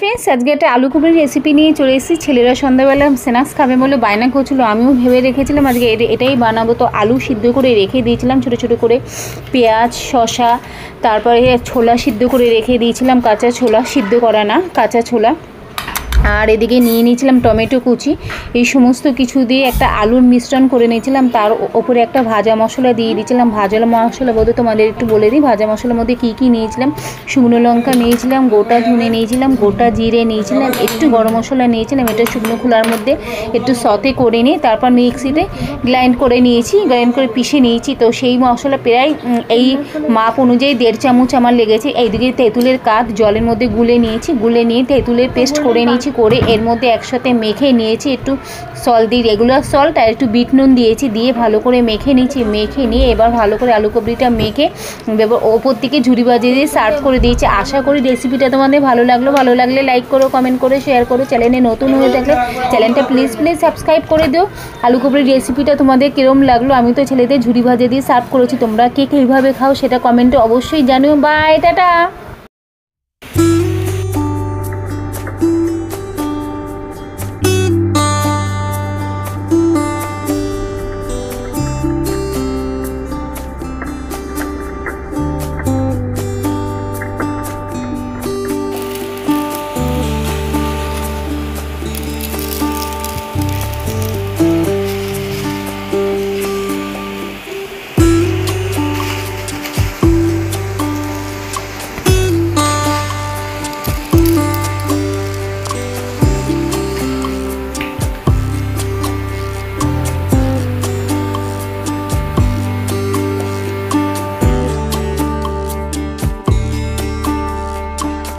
Friends, আজকে একটা আলু কুবড়ির রেসিপি নিয়ে চলে এসেছি। ছেলেরা সন্ধ্যাবেলা স্ন্যাক্স খাবে বলে বায়না করছিল, আমিও ভেবে রেখেছিলাম আজকে এটাই বানাবো। তো আলু সিদ্ধ করে রেখে দিয়েছিলাম ছোটো ছোটো করে, পেঁয়াজ, শসা, তারপরে ছোলা সিদ্ধ করে রেখে দিয়েছিলাম, কাঁচা ছোলা, সিদ্ধ করা না, কাঁচা ছোলা। আর এদিকে নিয়ে নিয়েছিলাম টমেটো কুচি। এই সমস্ত কিছু দিয়ে একটা আলুর মিশ্রণ করে নিয়েছিলাম। তার ওপরে একটা ভাজা মশলা দিয়ে দিয়েছিলাম। ভাজা মশলা বলতে তোমাদের একটু বলে দিই, ভাজা মশলার মধ্যে কী কী নিয়েছিলাম। শুকনো লঙ্কা নিয়েছিলাম, গোটা ধনে নিয়েছিলাম, গোটা জিরে নিয়েছিলাম, একটু গরম মশলা নিয়েছিলাম। এটা শুকনো খোলার মধ্যে একটু সতে করে নিয়ে তারপর মিক্সিতে গ্রাইন্ড করে নিয়েছি, গ্রাইন্ড করে পিষে নিয়েছি। তো সেই মশলা প্রায় এই মাপ অনুযায়ী 1.5 চামচ আমার লেগেছে। এইদিকে তেঁতুলের কাঠ জলের মধ্যে গুলে নিয়েছি, গুলে নিয়ে তেঁতুলের পেস্ট করে নিয়েছি, করে এর মধ্যে একসাথে মেখে নিয়েছি। একটু সল্ট দিয়ে, রেগুলার সল্ট আর একটু বিট নুন দিয়েছি, দিয়ে ভালো করে মেখে নিয়েছি। মেখে নিয়ে এবার ভালো করে আলু কুবড়িটা মেখে ওপর থেকে ঝুরি বাজিয়ে দিয়ে সার্ভ করে দিয়েছি। আশা করি রেসিপিটা তোমাদের ভালো লাগলো। ভালো লাগলে লাইক করো, কমেন্ট করে শেয়ার করো। চ্যানেলে নতুন হয়ে থাকলে চ্যানেলটা প্লিজ সাবস্ক্রাইব করে দিও। আলু কুবড়ির রেসিপিটা তোমাদের কীরকম লাগলো? আমি তো ছেলেদের ঝুরি ভাজিয়ে দিয়ে সার্ভ করেছি, তোমরা কে কীভাবে খাও সেটা কমেন্টে অবশ্যই জানিও। Bye, tata.